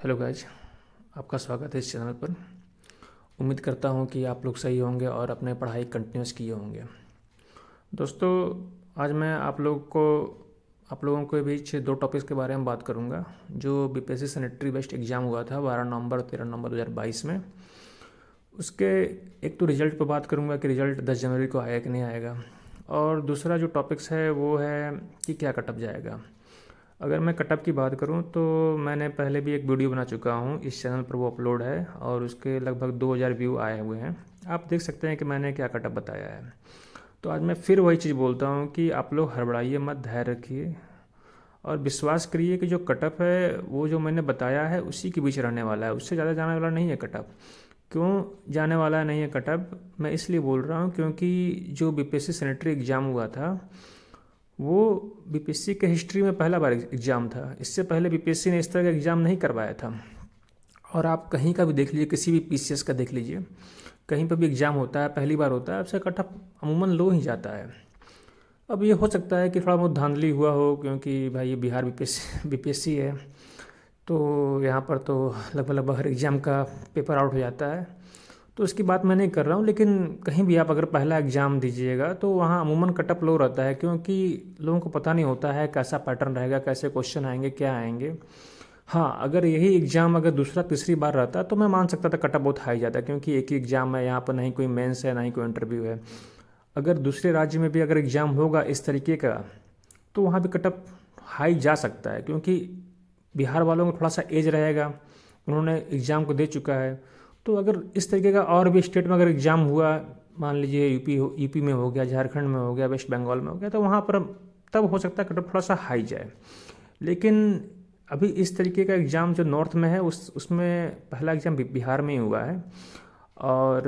Hello guys, आपका स्वागत है इस चैनल पर। उम्मीद करता हूँ कि आप लोग सही होंगे और अपने पढ़ाई कंटिन्यूस किए होंगे। दोस्तों, आज मैं आप लोगों के बीच दो टॉपिक्स के बारे में बात करूँगा जो बीपीएससी सैनिटरी बेस्ड एग्ज़ाम हुआ था 12 नवंबर और 13 नवंबर 2022 में। उसके एक तो रिज़ल्ट पर बात करूँगा कि रिज़ल्ट 10 जनवरी को आएगा कि नहीं आएगा, और दूसरा जो टॉपिक्स है वो है कि क्या कटअप जाएगा। अगर मैं कटअप की बात करूं तो मैंने पहले भी एक वीडियो बना चुका हूं, इस चैनल पर वो अपलोड है और उसके लगभग 2000 व्यू आए हुए हैं। आप देख सकते हैं कि मैंने क्या कटअप बताया है। तो आज मैं फिर वही चीज़ बोलता हूं कि आप लोग हड़बड़ाइए मत, धैर्य रखिए और विश्वास करिए कि जो कटअप है वो जो मैंने बताया है उसी के बीच रहने वाला है, उससे ज़्यादा जाने वाला नहीं है कटअप। क्यों जाने वाला नहीं है कटअप, मैं इसलिए बोल रहा हूँ क्योंकि जो बीपीएससी सैनिटरी एग्ज़ाम हुआ था वो बीपीएससी के हिस्ट्री में पहला बार एग्ज़ाम था। इससे पहले बीपीएससी ने इस तरह का एग्ज़ाम नहीं करवाया था। और आप कहीं का भी देख लीजिए, किसी भी पीसीएस का देख लीजिए, कहीं पर भी एग्ज़ाम होता है पहली बार होता है, उससे कटअप अमूमन लो ही जाता है। अब ये हो सकता है कि थोड़ा बहुत धांधली हुआ हो क्योंकि भाई ये बिहार बीपीएससी है, तो यहाँ पर तो लगभग लगभग हर एग्ज़ाम का पेपर आउट हो जाता है। तो इसकी बात मैं नहीं कर रहा हूँ, लेकिन कहीं भी आप अगर पहला एग्ज़ाम दीजिएगा तो वहाँ अमूमन कटअप लो रहता है क्योंकि लोगों को पता नहीं होता है कैसा पैटर्न रहेगा, कैसे क्वेश्चन आएंगे, क्या आएंगे। हाँ, अगर यही एग्ज़ाम अगर दूसरा तीसरी बार रहता तो मैं मान सकता था कटअप बहुत हाई जाता, क्योंकि एक ही एग्ज़ाम है, यहाँ पर नहीं कोई मेंस है ना ही कोई इंटरव्यू है। अगर दूसरे राज्य में भी अगर एग्ज़ाम होगा इस तरीके का तो वहाँ भी कटअप हाई जा सकता है, क्योंकि बिहार वालों को थोड़ा सा एज रहेगा, उन्होंने एग्ज़ाम को दे चुका है। तो अगर इस तरीके का और भी स्टेट में अगर एग्ज़ाम हुआ, मान लीजिए यूपी में हो गया, झारखंड में हो गया, वेस्ट बंगाल में हो गया, तो वहाँ पर तब हो सकता है कटअप थोड़ा सा हाई जाए। लेकिन अभी इस तरीके का एग्ज़ाम जो नॉर्थ में है उसमें पहला एग्ज़ाम बिहार में ही हुआ है। और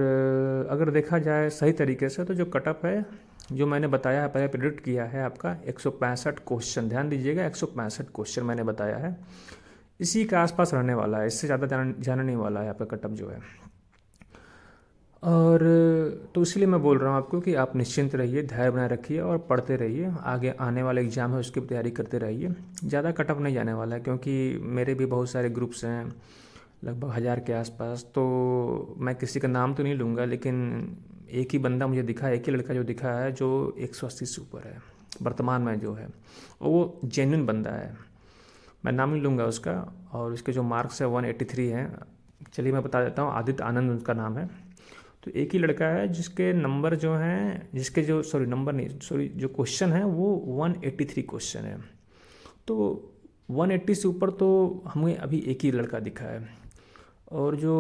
अगर देखा जाए सही तरीके से तो जो कटअप है जो मैंने बताया है, पहले प्रिडिक्ट किया है आपका 165 क्वेश्चन, ध्यान दीजिएगा 165 क्वेश्चन मैंने बताया है, इसी के आसपास रहने वाला है, इससे ज़्यादा जाने नहीं वाला है आपका कटअप जो है। और तो इसलिए मैं बोल रहा हूँ आपको कि आप निश्चिंत रहिए, धैर्य बनाए रखिए और पढ़ते रहिए। आगे आने वाले एग्ज़ाम है उसकी भी तैयारी करते रहिए। ज़्यादा कटअप नहीं जाने वाला है क्योंकि मेरे भी बहुत सारे ग्रुप्स हैं, लगभग 1000 के आसपास। तो मैं किसी का नाम तो नहीं लूँगा, लेकिन एक ही बंदा मुझे दिखा है, एक ही लड़का जो दिखा है जो 180 से ऊपर है वर्तमान में जो है, और वो जेन्युइन बंदा है। मैं नाम नहीं लूँगा उसका, और उसके जो मार्क्स है 183 हैं। चलिए मैं बता देता हूँ, आदित्य आनंद उनका नाम है। तो एक ही लड़का है जिसके नंबर जो हैं, जिसके जो सॉरी नंबर नहीं सॉरी जो क्वेश्चन है वो 183 क्वेश्चन है। तो 180 से ऊपर तो हमें अभी एक ही लड़का दिखा है, और जो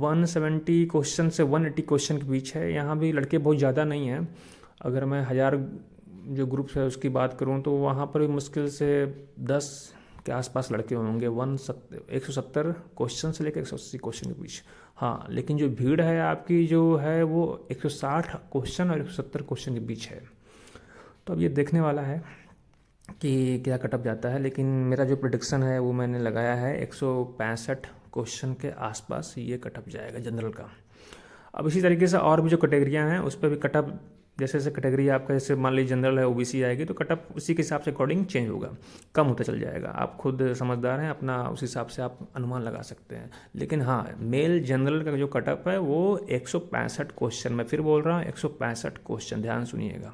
170 क्वेश्चन से 180 क्वेश्चन के बीच है, यहाँ भी लड़के बहुत ज़्यादा नहीं हैं। अगर मैं 1000 जो ग्रुप्स है उसकी बात करूँ तो वहाँ पर भी मुश्किल से 10 के आसपास लड़के होंगे, 170 क्वेश्चन से लेकर 180 क्वेश्चन के बीच। हाँ, लेकिन जो भीड़ है आपकी जो है वो 160 क्वेश्चन और 170 क्वेश्चन के बीच है। तो अब ये देखने वाला है कि क्या कटअप जाता है, लेकिन मेरा जो प्रिडिक्शन है वो मैंने लगाया है 165 क्वेश्चन के आसपास ये कटअप जाएगा जनरल का। अब इसी तरीके से और भी जो कैटेगरियाँ हैं उस पर भी कटअप, जैसे जैसे कैटेगरी आपका, जैसे मान लीजिए जनरल है, ओबीसी आएगी, तो कटअप उसी के हिसाब से अकॉर्डिंग चेंज होगा, कम होता चल जाएगा। आप खुद समझदार हैं, अपना उस हिसाब से आप अनुमान लगा सकते हैं। लेकिन हाँ, मेल जनरल का जो कटअप है वो 165 क्वेश्चन, मैं फिर बोल रहा हूँ 165 क्वेश्चन, ध्यान सुनिएगा।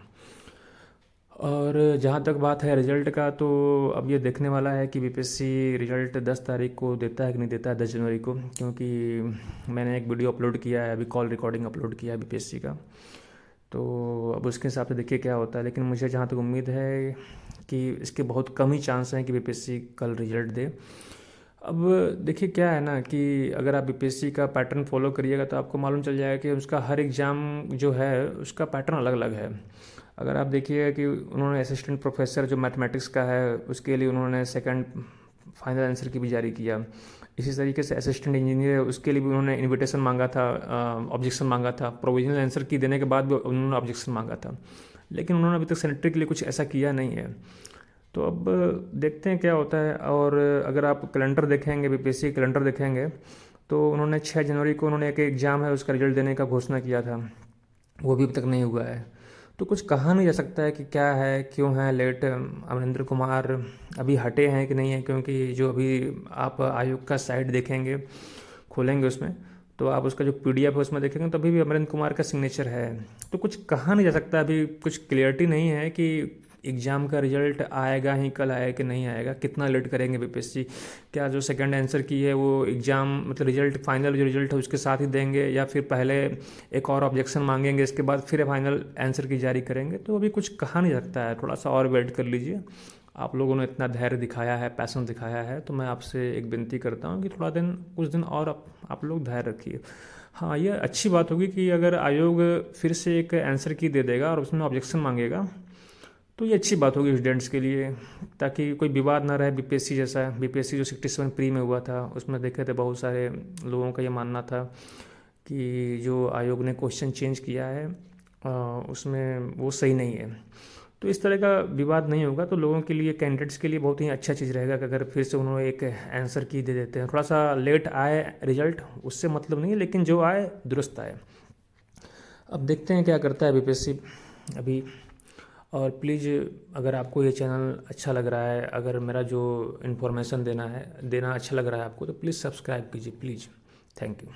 और जहाँ तक बात है रिजल्ट का, तो अब ये देखने वाला है कि बीपीएससी रिजल्ट 10 तारीख को देता है कि नहीं देता है, 10 जनवरी को, क्योंकि मैंने एक वीडियो अपलोड किया है, अभी कॉल रिकॉर्डिंग अपलोड किया है बीपीएससी का। तो अब उसके हिसाब से देखिए क्या होता है, लेकिन मुझे जहाँ तक उम्मीद है कि इसके बहुत कम ही चांस हैं कि बीपीएससी कल रिजल्ट दे। अब देखिए क्या है ना कि अगर आप बीपीएससी का पैटर्न फॉलो करिएगा तो आपको मालूम चल जाएगा कि उसका हर एग्ज़ाम जो है उसका पैटर्न अलग अलग है। अगर आप देखिएगा कि उन्होंने असिस्टेंट प्रोफेसर जो मैथमेटिक्स का है उसके लिए उन्होंने सेकंड फाइनल आंसर की भी जारी किया। इसी तरीके से असिस्टेंट इंजीनियर है उसके लिए भी उन्होंने इन्विटेशन मांगा था, ऑब्जेक्शन मांगा था, प्रोविजनल आंसर की देने के बाद भी उन्होंने ऑब्जेक्शन मांगा था, लेकिन उन्होंने अभी तक सैनिटरी के लिए कुछ ऐसा किया नहीं है। तो अब देखते हैं क्या होता है। और अगर आप कैलेंडर देखेंगे, बीपीएससी कैलेंडर देखेंगे, तो उन्होंने 6 जनवरी को उन्होंने एक एग्ज़ाम है उसका रिजल्ट देने का घोषणा किया था, वो भी अभी तक नहीं हुआ है। तो कुछ कहा नहीं जा सकता है कि क्या है, क्यों है लेट। अमरिंदर कुमार अभी हटे हैं कि नहीं है, क्योंकि जो अभी आप आयोग का साइट देखेंगे, खोलेंगे उसमें, तो आप उसका जो पीडीएफ है उसमें देखेंगे तो अभी भी अमरिंदर कुमार का सिग्नेचर है। तो कुछ कहा नहीं जा सकता, अभी कुछ क्लियरिटी नहीं है कि एग्ज़ाम का रिजल्ट आएगा ही, कल आएगा कि नहीं आएगा, कितना लेट करेंगे बीपीएससी। क्या जो सेकंड आंसर की है वो एग्ज़ाम मतलब रिजल्ट, फाइनल जो रिजल्ट है उसके साथ ही देंगे, या फिर पहले एक और ऑब्जेक्शन मांगेंगे, इसके बाद फिर फाइनल आंसर की जारी करेंगे। तो अभी कुछ कहा नहीं सकता है, थोड़ा सा और वेट कर लीजिए। आप लोगों ने इतना धैर्य दिखाया है, पैशन दिखाया है, तो मैं आपसे एक विनती करता हूँ कि थोड़ा दिन, कुछ दिन और आप लोग धैर्य रखिए। हाँ, ये अच्छी बात होगी कि अगर आयोग फिर से एक आंसर की दे देगा और उसमें ऑब्जेक्शन मांगेगा, तो ये अच्छी बात होगी स्टूडेंट्स के लिए, ताकि कोई विवाद ना रहे। बीपीएससी जैसा, बीपीएससी जो 67 प्री में हुआ था उसमें देखे थे बहुत सारे लोगों का ये मानना था कि जो आयोग ने क्वेश्चन चेंज किया है उसमें वो सही नहीं है। तो इस तरह का विवाद नहीं होगा, तो लोगों के लिए, कैंडिडेट्स के लिए बहुत ही अच्छा चीज़ रहेगा कि अगर फिर से उन्होंने एक आंसर की दे देते हैं। थोड़ा सा लेट आए रिजल्ट, उससे मतलब नहीं है, लेकिन जो आए दुरुस्त आए। अब देखते हैं क्या करता है बीपीएससी अभी। और प्लीज़, अगर आपको ये चैनल अच्छा लग रहा है, अगर मेरा जो इन्फॉर्मेशन देना अच्छा लग रहा है आपको, तो प्लीज़ सब्सक्राइब कीजिए प्लीज़। Thank you.